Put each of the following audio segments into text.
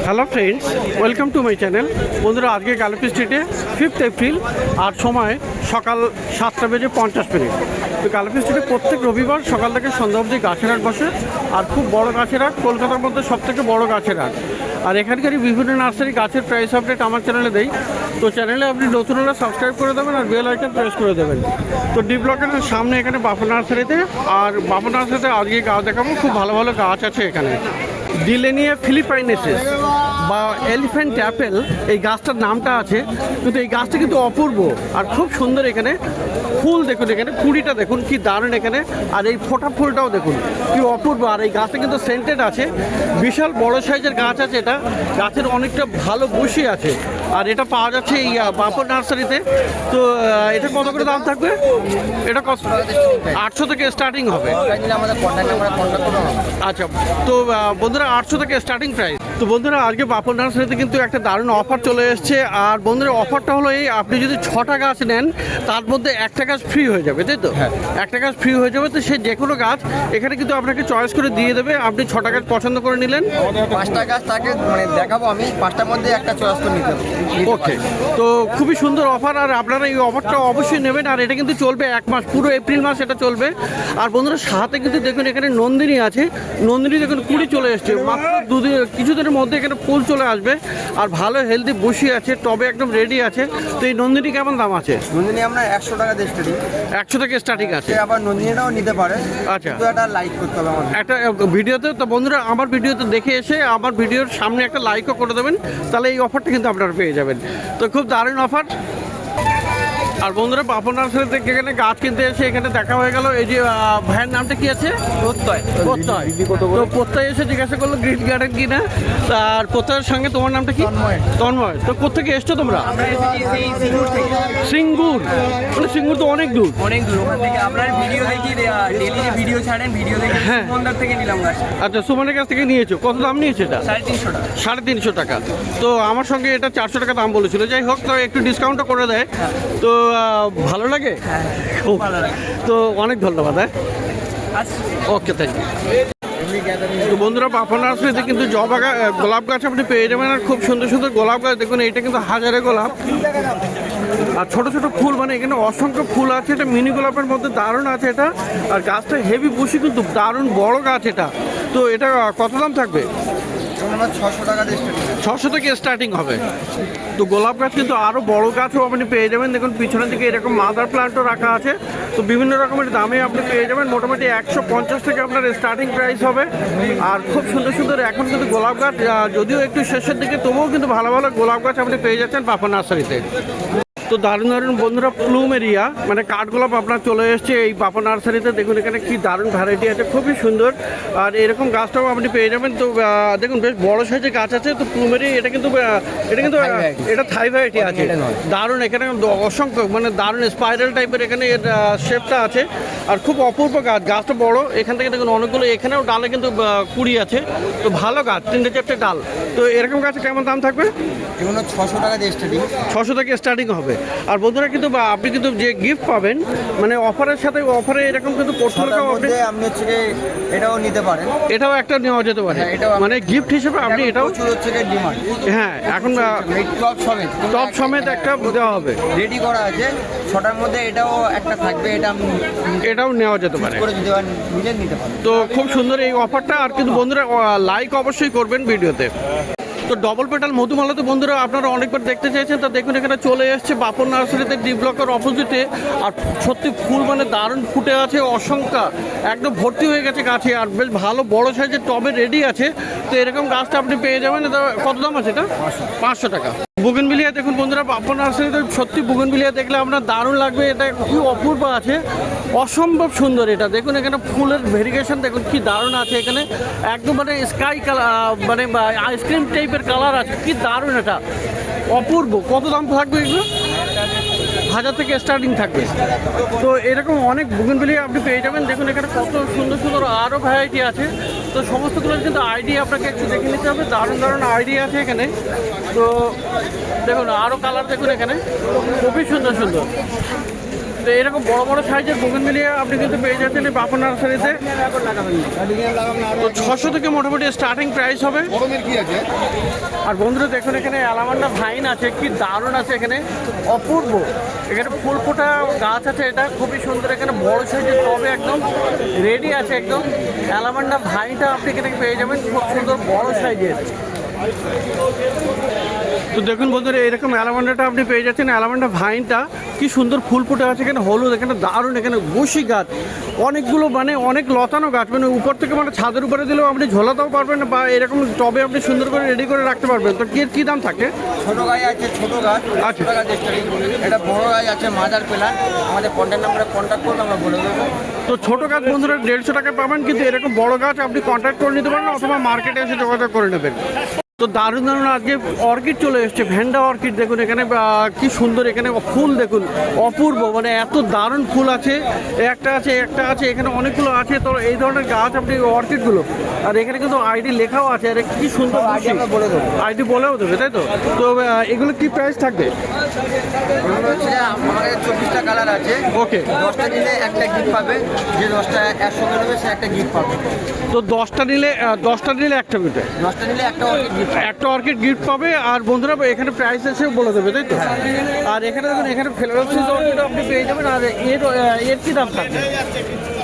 Hello friends, welcome to my channel. বন্ধুরা, আজকে গালাপি স্ট্রিটে 5th এপ্রিল আর সময় সকাল 7:50। তো গালাপি স্ট্রিটে প্রত্যেক রবিবার সকাল থেকে সন্ধ্যা অবধি গাছের হাট বসে, আর খুব বড় গাছের হাট, কলকাতার মধ্যে সবথেকে বড় গাছের হাট। আর এখানকারই বিভিন্ন নার্সারি গাছের প্রাইস আপডেট আমার চ্যানেলে দেই। তো চ্যানেলে আপনি নতুন হলে সাবস্ক্রাইব করে দেবেন আর বেল আইকন প্রেস করে দেবেন। তো ডি ব্লকের সামনে এখানে বাপু নার্সারিতে, আর বাপু নার্সারিতে আজকে গাছ দেখাবো। খুব ভালো ভালো গাছ আছে এখানে। ডিলেনিয়া ফিলিপাইনেসিস বা এলিফ্যান্ট অ্যাপেল, এই গাছটার নামটা আছে, কিন্তু এই গাছটা কিন্তু অপূর্ব আর খুব সুন্দর। এখানে ফুল দেখুন, এখানে কুড়িটা দেখুন কি দারুণ এখানে, আর এই ফোটা ফুলটাও দেখুন কি অপূর্ব। আর এই গাছটা কিন্তু সেন্টেড আছে, বিশাল বড় সাইজের গাছ আছে এটা। গাছের অনেকটা ভালো বসি আছে, আর এটা পাওয়া যাচ্ছে এই বাপু নার্সারিতে। তো এটা কত করে দাম থাকবে? এটা কত? 800 থেকে স্টার্টিং হবে। আচ্ছা, তো বন্ধুরা 800 থেকে স্টার্টিং প্রাইস। তো বন্ধুরা, আজকে বাপু নার্সারিতে কিন্তু একটা দারুণ অফার চলে এসছে। আর বন্ধুরা, অফারটা হলো এই, আপনি যদি 6টা গাছ নেন তার মধ্যে একটা গাছ ফ্রি হয়ে যাবে, তাই তো? একটা গাছ ফ্রি হয়ে যাবে। তো সে যে কোনো গাছ এখানে কিন্তু আপনাকে চয়েস করে দিয়ে দেবে। আপনি 6টা গাছ পছন্দ করে নিলেন, 5টা গাছ তাকে মানে দেখাবো আমি, 5টার মধ্যে একটা চয়েস করে নিতে হবে। ওকে। তো খুবই সুন্দর অফার, আর আপনারা এই অফারটা অবশ্যই নেবেন। আর এটা কিন্তু চলবে 1 মাস, পুরো এপ্রিল মাস এটা চলবে। আর বন্ধুরা, সাথে কিন্তু দেখুন এখানে নন্দিনী আছে। নন্দিনী দেখুন কুড়ি চলে এসছে মাত্র কিছুদিনের মধ্যে। এখানে ফুল চলে আসবে, আর ভালো হেলদি বসি আছে, টবে একদম রেডি আছে। তো এই নন্দিনী কেমন দাম আছে? নন্দিনী আমরা 100 টাকা দিয়ে স্টার্টিং। 100 থেকে স্টার্টিং আছে। আবার নন্দিনীটাও নিতে পারে। আচ্ছা, তো এটা লাইক করতে হবে আমাদের একটা ভিডিওতে। তো বন্ধুরা, আমার ভিডিওতে দেখে এসে আমার ভিডিওর সামনে একটা লাইকও করে দেবেন, তাহলে এই অফারটা কিন্তু আপনারা পেয়ে যাবেন। তো খুব দারুণ অফার। আর বন্ধুরা, বাপু নার্সারি থেকে এখানে গাছ কিনতে এসে এখানে দেখা হয়ে গেল। এই যে ভাইয়ের নামটা কি আছে? প্রত্যয়। তো প্রত্যয় এসে জিজ্ঞাসা করলো গ্রিন গার্ডেন কিনা। আর প্রত্যয়ের সঙ্গে তোমার নামটা কি? তন্ময়। তো কোথেকে এসছো তোমরা? সিঙ্গুর। মানে সিঙ্গুর তো অনেক দূর। ওখান থেকে আপনার ভিডিও দেখি, ডেইলি ভিডিও ছাড়েন, ভিডিও দেখি, হ্যাঁ। সুমনদার থেকে নিলাম গাছ। আচ্ছা, সুমনের কাছ থেকে নিয়েছো। কত দাম নিয়েছে এটা? 350 টাকা। 350 টাকা। তো আমার সঙ্গে এটা 400 টাকা দাম বলেছিল। যাই হোক, তো একটু ডিসকাউন্টও করে দেয়। তো ভালো লাগে। খুব ভালো লাগে। তো অনেক ধন্যবাদ। হ্যাঁ, আচ্ছা, ওকে, থ্যাংক ইউ। তো বন্ধুরা, বাপু নার্সারিতে কিন্তু জবা গাছ, গোলাপ গাছ আপনি পেয়ে যাবেন। আর খুব সুন্দর সুন্দর গোলাপ গাছ দেখুন। এটা কিন্তু হাজারে গোলাপ, আর ছোট ছোট ফুল, মানে এখানে অসংখ্য ফুল আছে। এটা মিনি গোলাপের মধ্যে দারুণ আছে এটা। আর গাছটা হেভি বুশি, কিন্তু দারুণ বড় গাছ এটা। তো এটা কত দাম থাকবে? আমরা 600 টাকা দিয়ে স্টার্টিং। 600 থেকে স্টার্টিং হবে। তো গোলাপ গাছ কিন্তু আরও বড় গাছও আপনি পেয়ে যাবেন। দেখুন পিছনের দিকে এরকম মাদার প্লান্টও রাখা আছে। তো বিভিন্ন রকমের দামে আপনি পেয়ে যাবেন। মোটামুটি 150 থেকে আপনার স্টার্টিং প্রাইস হবে। আর খুব সুন্দর সুন্দর এখন কিন্তু গোলাপ গাছ, যদিও একটু শেষের দিকে, তবুও কিন্তু ভালো ভালো গোলাপ গাছ আপনি পেয়ে যাচ্ছেন বাপু নার্সারিতে। তো দারুণ দারুণ বন্ধুরা প্লুমেরিয়া, মানে কাঠগোলাপ আপনার চলে এসছে এই বাপু নার্সারিতে। দেখুন এখানে কি দারুণ ভ্যারাইটি আছে, খুবই সুন্দর। আর এরকম গাছটাও আপনি পেয়ে যাবেন। তো দেখুন বেশ বড় সাইজের গাছ আছে। তো প্লুমেরিয়া এটা কিন্তু এটা থাই ভ্যারাইটি আছে। দারুণ, এখানে অসংখ্য, মানে দারুণ স্পাইরাল টাইপের এখানে এর শেপটা আছে। আর খুব অপূর্ব গাছ, গাছটা বড়। এখান থেকে দেখুন অনেকগুলো, এখানেও ডালে কিন্তু কুড়ি আছে। তো ভালো গাছ, 3-4টে ডাল। তো এরকম গাছে কেমন দাম থাকবে? এগুলো 600 টাকা দিয়ে স্টার্টিং। 600 থেকে স্টার্টিং হবে। আর বন্ধুরা, কিন্তু আপনি কিন্তু যে গিফট পাবেন, মানে অফারের সাথে অফারে এরকম কিন্তু পোর্টফোলিও আপনি হচ্ছে এটাও নিতে পারেন। এটাও একটা নেওয়া যেতে পারে, মানে গিফট হিসেবে আপনি এটাও। প্রচুর হচ্ছে ডিমান্ড। হ্যাঁ, এখন টপ সমেত একটা দেওয়া হবে, রেডি করা আছে। 6টার মধ্যে এটাও একটা থাকবে, এটাও নেওয়া যেতে পারে। নিতে পারেন। তো খুব সুন্দর এই অফারটা। আর কিন্তু বন্ধুরা, লাইক অবশ্যই করবেন ভিডিওতে। তো ডবল পেটাল মধুমালা তো বন্ধুরা আপনারা অনেকবার দেখতে চাইছেন। তা দেখুন এখানে চলে এসছে বাপু নার্সারিতে, ডি ব্লকের অপোজিটে। আর সত্যি ফুল মানে দারুণ ফুটে আছে, অসংখ্য, একদম ভর্তি হয়ে গেছে গাছে। আর বেশ ভালো বড় সাইজের টবে রেডি আছে। তো এরকম গাছটা আপনি পেয়ে যাবেন। এটা কত দাম আছে? এটা 500 টাকা। বুগেনভিলিয়া দেখুন বন্ধুরা, বাপু নার্সারিতে সত্যি বুগেনভিলিয়া দেখলে আপনার দারুণ লাগবে। এটা কি অপূর্ব আছে, অসম্ভব সুন্দর। এটা দেখুন এখানে ফুলের ভেরিগেশন দেখুন কি দারুণ আছে। এখানে একদম মানে স্কাই কালার, মানে আইসক্রিম টাইপের কালার আছে, কি দারুণ এটা, অপূর্ব। কত দাম থাকবে এগুলো? 1000 থেকে স্টার্টিং থাকবে। তো এরকম অনেক বুগেনভিলিয়া আপনি পেয়ে যাবেন। দেখুন এখানে কত সুন্দর সুন্দর আরও ভ্যারাইটি আছে। তো সমস্তগুলোর কিন্তু আইডিয়া আপনাকে একটু দেখে নিতে হবে। দারুণ দারুণ আইডিয়া আছে এখানে। তো দেখুন আরও কালার দেখুন এখানে, খুবই সুন্দর সুন্দর। তো এরকম বড় বড় সাইজের বোগেনভিলিয়া আপনি কিন্তু পেয়ে যাচ্ছেন এই বাপন নার্সারিতে। তো 600 থেকে মোটামুটি স্টার্টিং প্রাইস হবে। আর বন্ধুরা দেখুন এখানে অ্যালামান্ডা ভাইন আছে, কি দারুণ আছে এখানে, অপূর্ব। এখানে ফুল ফোটা গাছ আছে, এটা খুবই সুন্দর। এখানে বড় সাইজের টবে একদম রেডি আছে একদম। অ্যালামান্ডা ভাইনটা আপনি এখানে পেয়ে যাবেন খুব সুন্দর বড় সাইজের। তো দেখুন বন্ধুরা এরকম অ্যালামান্ডাটা আপনি পেয়ে যাচ্ছেন। অ্যালামান্ডা ভাইনটা কি সুন্দর ফুল ফুটে আছে, এখানে হলুদ, এখানে দারুণ, এখানে বসি গাছ অনেকগুলো, মানে অনেক লতানো গাছ, মানে উপর থেকে মানে ছাদের উপরে দিলেও আপনি ঝোলাতেও পারবেন বা এরকম টবে আপনি সুন্দর করে রেডি করে রাখতে পারবেন। তো কি দাম থাকে? ছোট গাছ আছে, ছোট গাছ আচ্ছা। ছোট গাছ এটা বড় গাছ আছে মাদার প্ল্যান। আমাদের কন্ট্যাক্ট নাম্বারে কন্ট্যাক্ট করলে আমরা বলে দেবো। তো ছোট গাছ বন্ধুরা 150 টাকায় পাবেন, কিন্তু এরকম বড় গাছ আপনি কন্ট্যাক্ট করে নিতে পারেন অথবা মার্কেটে এসে যোগাযোগ করে নেবেন। তো দারুণ দারুণ আজকে অর্কিড চলে এসছে, ভ্যান্ডা অর্কিড দেখুন এখানে কি সুন্দর, এখানে ফুল দেখুন অপূর্ব, মানে এত দারুণ ফুল আছে। একটা আছে এখানে অনেকগুলো আছে। তো এই ধরনের গাছ আপনি অর্কিডগুলো, আর এখানে কিন্তু আইডি লেখাও আছে, আর কি সুন্দর বলে দেবো, আইডি বলেও দেবে, তাই তো? তো এগুলো কি প্রাইস থাকবে? এগুলো হচ্ছে আমাদের 24টা কালার আছে। ওকে, 10টা নিলে একটা গিফট পাবে, যে 10টা একসঙ্গে নেবে সে একটা গিফট পাবে। তো 10টা নিলে একটা মিটে, 10টা নিলে একটা অর্কিড গিফট পাবে। আর বন্ধুরা এখানে প্রাইস এসেও বলে দেবে, তাই তো? আর এখানে দেখুন এখানে ফ্লোরোসিস অর্কিড আপনি পেয়ে যাবেন। আর এর কি দাম থাকবে?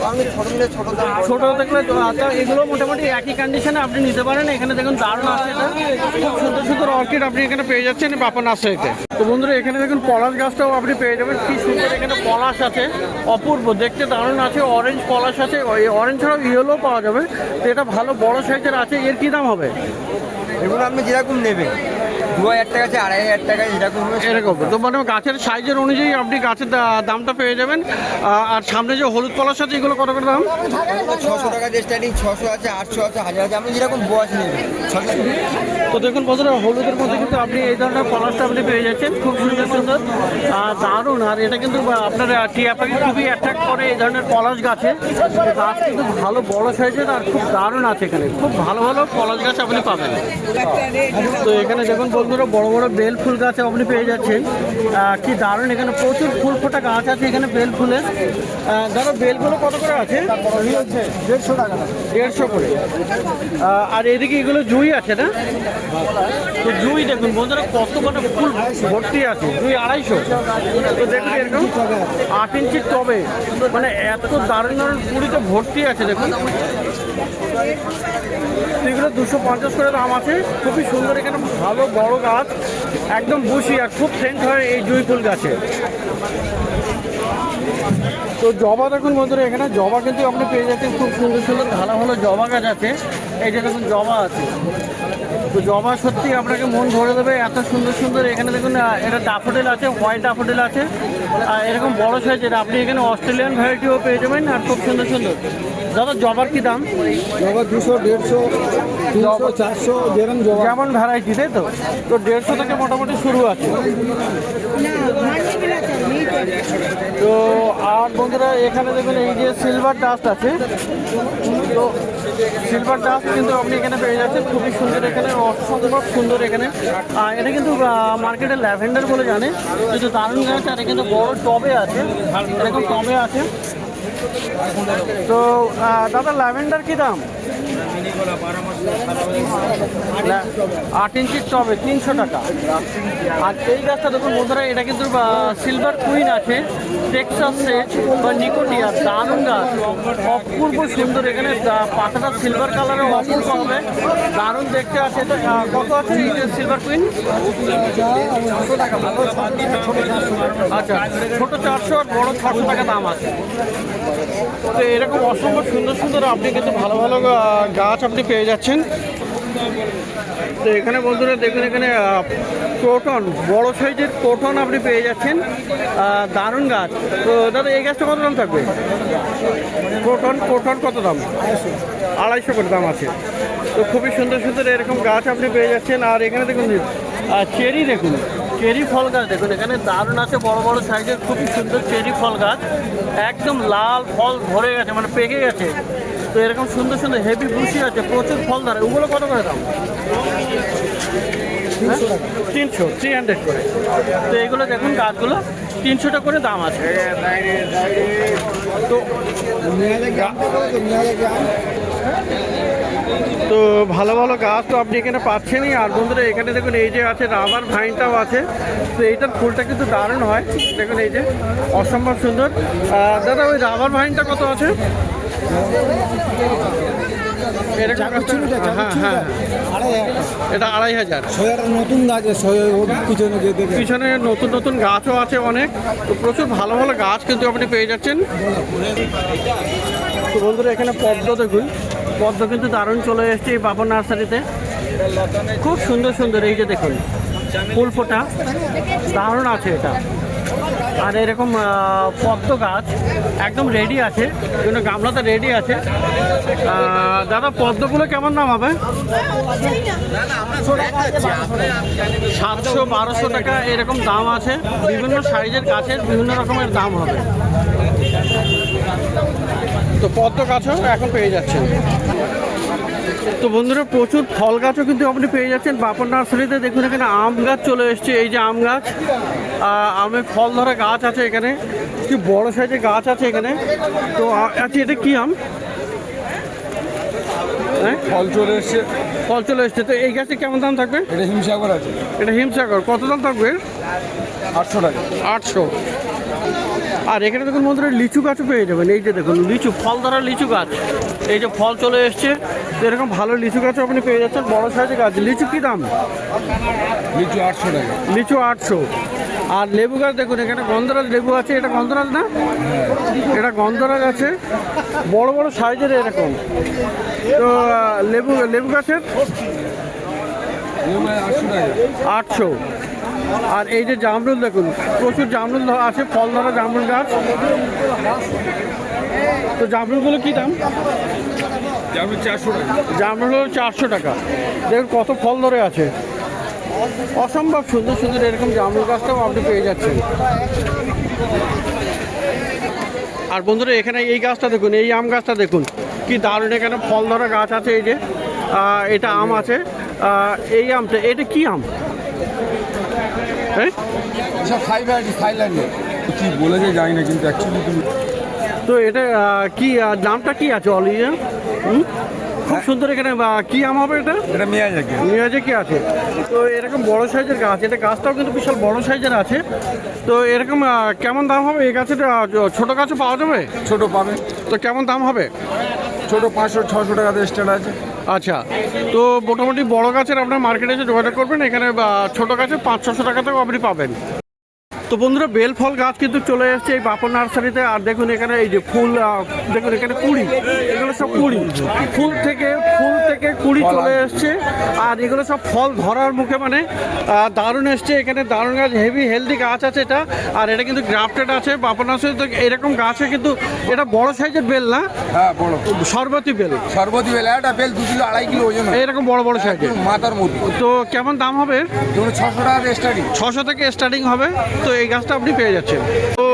আমি ছোট নিলে ছোট দাম, ছোটো দেখলে এগুলো মোটামুটি একই কন্ডিশনে আপনি নিতে পারেন। এখানে দেখুন দারুণ আছে, এটা খুব সুন্দর সুন্দর অর্কিড আপনি এখানে পেয়ে যাচ্ছেন বাপন নার্সারিতে। তো বন্ধুরা এখানে দেখুন পলাশ গাছটাও আপনি পেয়ে যাবেন, কি সুন্দর এখানে পলাশ আছে, অপূর্ব দেখতে দারুণ আছে। অরেঞ্জ পলাশ আছে, অরেঞ্জ ছাড়াও ইয়েলো পাওয়া যাবে। তো এটা ভালো বড় সাইজের আছে। এর কি দাম হবে? এগুলো আপনি যেরকম নেবেন 2000 টাকা আছে, 2500 টাকা এরকম এরকম। তো মানে গাছের সাইজের অনুযায়ী আপনি গাছের দামটা পেয়ে যাবেন। আর সামনে যে হলুদ পলাশ আছে এগুলো কত করে দাম? 600 টাকা দিয়ে স্টার্টিং, 600 আছে, 800 আছে, 1000 আছে, আপনি যেরকম বয়স নেবেন। তো দেখুন বন্ধুরা হলুদের মধ্যে কিন্তু আপনি এই ধরনের পলাশটা আপনি পেয়ে যাচ্ছেন, খুব সুন্দর সুন্দর দারুণ। আর এটা কিন্তু আপনার টিয়া পাখি খুবই অ্যাট্রাক্ট করে এই ধরনের পলাশ গাছে। গাছ কিন্তু ভালো বড় সাইজের আর খুব দারুণ আছে, এখানে খুব ভালো ভালো পলাশ গাছ আপনি পাবেন। তো এখানে দেখুন বন্ধুরা বড় বড় বেল ফুল গাছ আপনি পেয়ে যাচ্ছেন, কি দারুণ। এখানে প্রচুর ফুল ফোটা গাছ আছে এখানে বেল ফুলের। ধরো বেলগুলো কত করে আছে? 150 টাকা, 150 করে। আর এদিকে এগুলো জুই আছে না? তো জুই দেখুন বন্ধুরা কত কটা ফুল ভর্তি আছে, জুই 250। তো দেখুন এরকম 8 ইঞ্চির টবে, মানে এত দারুণ দারুণ পুরিতে ভর্তি আছে দেখুন। এগুলো 250 করে দাম আছে, খুবই সুন্দর। এখানে ভালো বড় গাছ একদম বুশি, আর খুব সেন্ট হয় এই জুঁই ফুল গাছে। তো জবা দেখুন বন্ধুরা এখানে জবা কিন্তু আপনি পেয়ে যাচ্ছেন, খুব সুন্দর সুন্দর ভালো ভালো জবা গাছ আছে। এই যে দেখুন জবা আছে, তো জবা সত্যি আপনাকে মন ভরে দেবে, এত সুন্দর সুন্দর। এখানে দেখুন এটা ডাফোডিল আছে, হোয়াইট ডাফোডিল আছে, আর এরকম বড় সাইজের আপনি এখানে অস্ট্রেলিয়ান ভ্যারাইটিও পেয়ে যাবেন, আর খুব সুন্দর সুন্দর। দাদা জবার কি দাম? জবা 200, 150, 300, 400 যেমন ভ্যারাইটি, তাই তো? তো 150 থেকে মোটামুটি শুরু আছে। তো আর বন্ধুরা এখানে দেখুন এই যে সিলভার ডাস্ট আছে, তো সিলভার ডাস্ট কিন্তু আপনি এখানে পেয়ে যাচ্ছেন, খুবই সুন্দর, এখানে অসম্ভব সুন্দর। এখানে এটা কিন্তু মার্কেটে ল্যাভেন্ডার বলে জানে, কিন্তু দারুণ গাছ। আর কিন্তু বড় টবে আছে, এরকম টবে আছে। তো দাদা ল্যাভেন্ডার কি দাম? 8 ইঞ্চির টবে 300 টাকা। আর এই গাছটা দেখুন বন্ধুরা, এটা কিন্তু সিলভার কুইন আছে, টেক্সাস সেজ বা নিকোটিয়া, দারুণ গাছ, অপূর্ব সুন্দর। এখানে পাতাটা সিলভার কালারের অপূর্ব হবে, দারুণ দেখতে আছে। এটা কত আছে সিলভার কুইন? আচ্ছা, ছোটো 400 আর বড় 600 টাকা দাম আছে। তো এরকম অসম্ভব সুন্দর সুন্দর আপনি কিন্তু ভালো ভালো গাছ আপনি পেয়ে যাচ্ছেন। তো এখানে বন্ধুরা দেখুন এখানে ক্রোটন, বড় সাইজের ক্রোটন আপনি পেয়ে যাচ্ছেন, দারুণ গাছ। তো দাদা এই গাছটা কত দাম থাকবে? ক্রোটন কত দাম? 250 করে দাম আছে। তো খুবই সুন্দর সুন্দর এরকম গাছ আপনি পেয়ে যাচ্ছেন। আর এখানে দেখুন চেরি, দেখুন চেরি ফল গাছ দেখুন এখানে দারুণ আছে, বড় বড় সাইজের খুবই সুন্দর চেরি ফল গাছ, একদম লাল ফল ধরে গেছে, মানে পেকে গেছে। তো এরকম সুন্দর সুন্দর হেভি বুশি আছে, প্রচুর ফল ধরে। ওগুলো কত করে দাম? 300 300 করে। তো এইগুলো দেখুন গাছগুলো 300 টাকা করে দাম আছে। তো তো ভালো ভালো গাছ তো আপনি এখানে পাচ্ছেনই। আর বন্ধুরা এখানে দেখুন এই যে আছে রাবার ভাইনটাও আছে। তো এইটার ফুলটা কিন্তু দারুণ হয়, দেখুন এই যে অসম্ভব সুন্দর। দাদা ওই রাবার ভাইনটা কত আছে? হ্যাঁ, এটা 2500। নতুন গাছ পিছনে পিছনে নতুন নতুন গাছও আছে অনেক। তো প্রচুর ভালো ভালো গাছ কিন্তু আপনি পেয়ে যাচ্ছেন। তো বন্ধুরা এখানে পদ্ম দেখুন, পদ্ম কিন্তু দারুণ চলে এসছে এই বাবর নার্সারিতে। খুব সুন্দর সুন্দর এই যে দেখুন ফুল ফোটা দারুণ আছে এটা। আর এরকম পদ্ম গাছ একদম রেডি আছে, কিন্তু গামলাতে রেডি আছে। দাদা পদ্মগুলো কেমন দাম হবে? 700-1200 টাকা এরকম দাম আছে। বিভিন্ন সাইজের গাছের বিভিন্ন রকমের দাম হবে। তো পদ্ম গাছও এখন পেয়ে যাচ্ছেন। তো বন্ধুরা প্রচুর ফল গাছও কিন্তু আপনি পেয়ে যাচ্ছেন বাপন নার্সারিতে। দেখুন এখানে আম গাছ চলে এসছে, এই যে আম গাছ, আমের ফল ধরা গাছ আছে এখানে, কি বড় সাইজের গাছ আছে এখানে। তো আচ্ছা এটা কি আম? হ্যাঁ ফল চলে এসছে। ফল চলে এসছে। তো এই গাছটা কেমন দাম থাকবে? এটা হিমসাগর আছে, এটা হিমসাগর। কত দাম থাকবে? 800 টাকা। 800। আর এখানে দেখুন বন্ধুরা লিচু গাছও পেয়ে যাবেন। এই যে দেখুন লিচু, ফল ধরা লিচু গাছ, এই যে ফল চলে এসছে। তো এরকম ভালো লিচু গাছও আপনি পেয়ে যাচ্ছেন, বড় সাইজের গাছ। লিচু কী দাম? লিচু 800 টাকা। লিচু 800। আর লেবু গাছ দেখুন এখানে গন্ধরাজ লেবু আছে। এটা গন্ধরাজ না? এটা গন্ধরাজ আছে, বড় বড় সাইজের এরকম। তো লেবু গাছের 800 টাকা। 800। আর এই যে জামরুল দেখুন, প্রচুর জামরুল আছে, ফল ধরা জামরুল গাছ। তো জামরুলগুলো কী দাম? জামরুল 400 টাকা। জামরুল হলো 400 টাকা। দেখুন কত ফল ধরে আছে, অসম্ভব সুন্দর সুন্দর এরকম জামরুল গাছটাও আপনি পেয়ে যাচ্ছেন। আর বন্ধুরা এখানে এই গাছটা দেখুন, এই আম গাছটা দেখুন কি দারুণ। এখানে ফল ধরা গাছ আছে, এই যে এটা আম আছে। এই আমটা, এটা কি আম? হ্যাঁ সব থাইল্যান্ডে কি বলেছে জানি না, কিন্তু অ্যাকচুয়ালি তুমি তো এটা কি নামটা কি আছে অলিয়া? খুব সুন্দর। এখানে কি আম হবে এটা? এটা মিয়াজাকি। মিয়াজাকি আছে। তো এরকম বড় সাইজের গাছ, এটা গাছটাও কিন্তু বিশাল বড় সাইজের আছে। তো এরকম কেমন দাম হবে এই গাছের? ছোটো গাছও পাওয়া যাবে? ছোট পাবে। তো কেমন দাম হবে? ছোট 500-600 টাকাতে স্টার্ট আছে। আচ্ছা, তো মোটামুটি বড় গাছের আপনার মার্কেটে এসে যোগাযোগ করবেন। এখানে ছোটো গাছে 500-600 টাকাতেও আপনি পাবেন। তো বন্ধুরা বেল ফল গাছ কিন্তু চলে এসছে এই বাপন নার্সারিতে। আর দেখুন এখানে এই যে ফুল, দেখুন এখানে কুড়ি, এগুলো সব কুড়ি, ফুল থেকে কুড়ি চলে এসছে। আর এগুলো সব ফল ধরার মুখে, মানে দারুণ এসছে। এখানে দারুণ গাছ, হেভি হেলদি গাছ আছে এটা। আর এটা কিন্তু গ্রাফটেড আছে বাপন নার্সারিতে। এরকম গাছে কিন্তু এটা বড় সাইজের বেল না? হ্যাঁ বড় শরবতী বেল। সর্বতি বেলা একটা বেল 2 কিলো 2.5 কিলো ওজন হয়। এরকম বড় বড় সাইজের মাথার মতো। তো কেমন দাম হবে? যেমন 600 টাকা স্টার্টিং। 600 থেকে স্টার্টিং হবে। তো এই গাছটা আপনি পেয়ে যাচ্ছেন। তো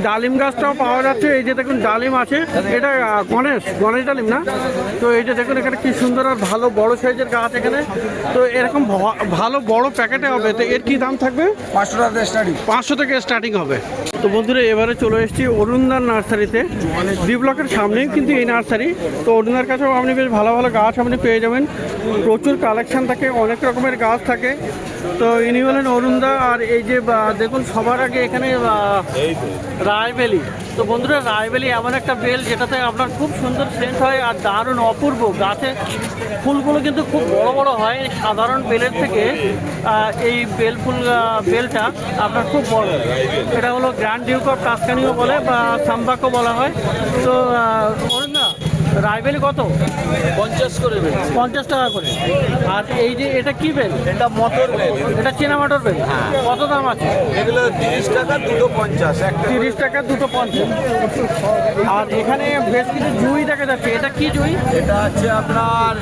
ডালিম গাছটাও পাওয়া যাচ্ছে। এই যে দেখুন ডালিম আছে, এটা গণেশ ডালিম না? তো এই যে দেখুন এখানে কি সুন্দর আর ভালো বড় সাইজের গাছ এখানে। তো এরকম ভালো বড় প্যাকেটে হবে। তো এর কি দাম থাকবে? 500 টাকা স্টার্টিং। 500 থেকে স্টার্টিং হবে। তো বন্ধুরা এবারে চলে এসেছি অরুণদার নার্সারিতে। ডি ব্লকের সামনেই কিন্তু এই নার্সারি। তো অরুণদার কাছেও আপনি বেশ ভালো ভালো গাছ আপনি পেয়ে যাবেন। প্রচুর কালেকশন থাকে, অনেক রকমের গাছ থাকে। তো ইনি হলেন অরুণদা। আর এই যে দেখুন সবার আগে এখানে রায়বেলি। তো বন্ধুরা রায়বেলি এমন একটা বেল যেটাতে আপনার খুব সুন্দর সেন্ট হয় আর দারুণ অপূর্ব। গাছে ফুলগুলো কিন্তু খুব বড় বড় হয় সাধারণ বেলের থেকে। এই বেলটা আপনার খুব বড়। এটা হলো গ্র্যান্ড ডিউক অফ টাস্কানিও বলে বা সাম্বাকো বলা হয়। তো অরুণদা রায়বেলি কত? 50 করে বেল। 50 টাকা করে। আর এই যে এটা কি বেল? এটা মটর বেল। এটা চেনা মটর বেল। কত দাম আছে? এগুলো 30 টাকা, দুটো 50। একটা 30 টাকা, দুটো 50। আর এখানে বেশ কিছু জুই দেখা যাচ্ছে। এটা কি জুই? এটা আছে আপনার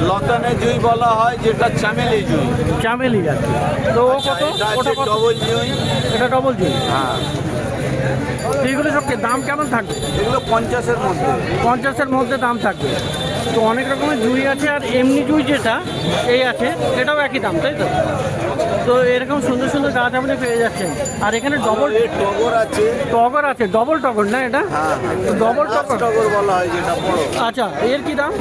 লতানে জুই বলা হয়, যেটা চামেলি জুই। চামেলি গাছ। তো ও কত? ওটা কত? ডবল জুই। এটা ডবল জুই। হ্যাঁ, এইগুলো সব দাম কেমন থাকবে? এগুলো 50-এর মধ্যে। 50-এর মধ্যে দাম থাকবে। তো অনেক রকমের জুঁই আছে, আর এমনি জুঁই যেটা এই আছে এটাও একই দাম, তাই তো? তো এরকম সুন্দর সুন্দর গাছ আপনি পেয়ে যাচ্ছেন। আর এখানে ডবল টগর আছে, টগর আছে, ডবল টগর না এটা? ডবল টগর। টগর বলা হয় যেটা বড়, আচ্ছা, এর কি দাম?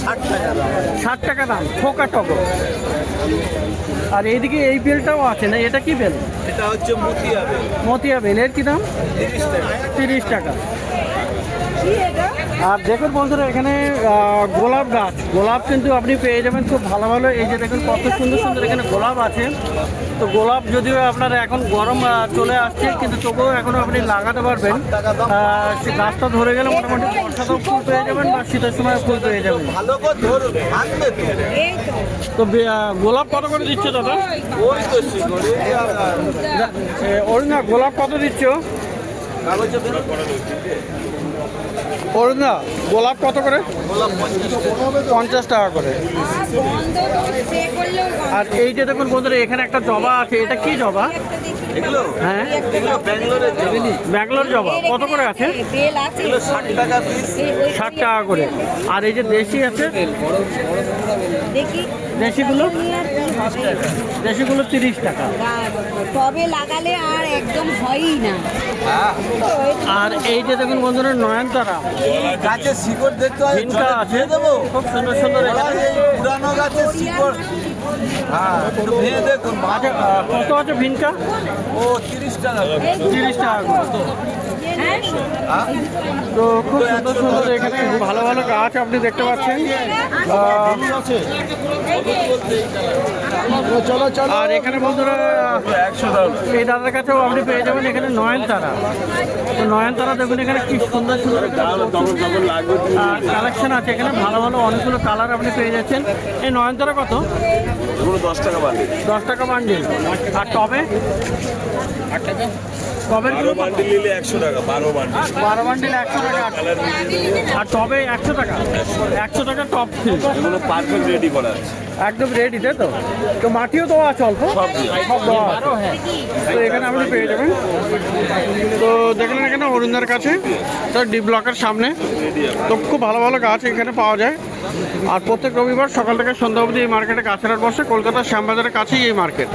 60 টাকা দাম। 60 টাকা দাম, থোকা টগর। আর এইদিকে এই বেলটাও আছে না, এটা কি বেল? এটা হচ্ছে মতিয়া বেল, মতিয়া বেল, এর কি দাম? 30 টাকা। 30 টাকা। আর দেখুন বন্ধুরা, এখানে গোলাপ গাছ, গোলাপ কিন্তু আপনি পেয়ে যাবেন খুব ভালো ভালো। এই যে দেখুন কত সুন্দর সুন্দর এখানে গোলাপ আছে। তো গোলাপ যদিও আপনার এখন গরম চলে আসছে, কিন্তু তবুও এখনও আপনি লাগাতে পারবেন। সে গাছটা ধরে গেলে মোটামুটি বর্ষাতেও ফুল পেয়ে যাবেন বা শীতের সময় ফুল পেয়ে যাবেন। ভালো করে ধরুন, ভাঙবে তো। তো গোলাপ কত করে দিচ্ছে দাদা? ওই তো শিকড়ে ওর না, গোলাপ কত দিচ্ছ? কাগজে বের ওর না, গোলাপ কত করে? 50 টাকা করে। আর এই যে দেখুন বন্ধুরা, এখানে একটা জবা আছে, এটা কি জবা? এগুলো হ্যাঁ, এগুলো ব্যাঙ্গালোরের জেলি, ব্যাঙ্গালোর জবা কত করে আছে? এগুলো 60 টাকা পিস। 60 টাকা করে। আর এই যে দেশি আছে, দেশিগুলো? দেশিগুলো 30 টাকা। তবে লাগালে আর একদম হয়ই না। আর এই যে দেখুন বন্ধুরা, নয়নতারা গাছের শিকড় দেখতে হয়, ভিনকা জলে আছে, দিয়ে দেবো। খুব সুন্দর সুন্দর বলা এখানে। হয় এই পুরানো গাছের শিকড়, হ্যাঁ একটু ভেঙে দেখুন। আচ্ছা, কত আছে ভিনকা? ও 30 টাকা। 30 টাকা করে। তো খুব সুন্দর সুন্দর এখানে ভালো ভালো গাছ আপনি দেখতে পাচ্ছেন। আর এখানে বন্ধুরা, এই দাদার কাছেও আপনি পেয়ে যাবেন এখানে নয়নতারা। তো নয়নতারা দেখুন এখানে কি সুন্দর সুন্দর কালেকশন আছে এখানে, ভালো ভালো অনেকগুলো কালার আপনি পেয়ে যাচ্ছেন। এই নয়নতারা কত? 10 টাকা বান্ডিল। 10 টাকা বান্ডিল। আর টবে? টবের কিলো কত? বান্ডিল নিলে 100 টাকা, 12 বান্ডিল। 12 বান্ডিল 100 টাকা। আর টবে 100 টাকা। 100 টাকা টপ ফিল। এগুলো পারফেক্ট রেডি করা আছে। একদম রেডি, তাই তো? তো মাটিও দেওয়া আছে অল্প, সব দেওয়া আছে। তো এখানে আপনি পেয়ে যাবেন। তো দেখলেন এখানে অরিন্দার কাছে, তো ডি ব্লকের সামনে। তো খুব ভালো ভালো গাছ এখানে পাওয়া যায়। আর প্রত্যেক রবিবার সকাল থেকে সন্ধ্যা অবধি এই মার্কেটে গাছের হাট বসে। কলকাতার শ্যামবাজারের কাছেই এই মার্কেট।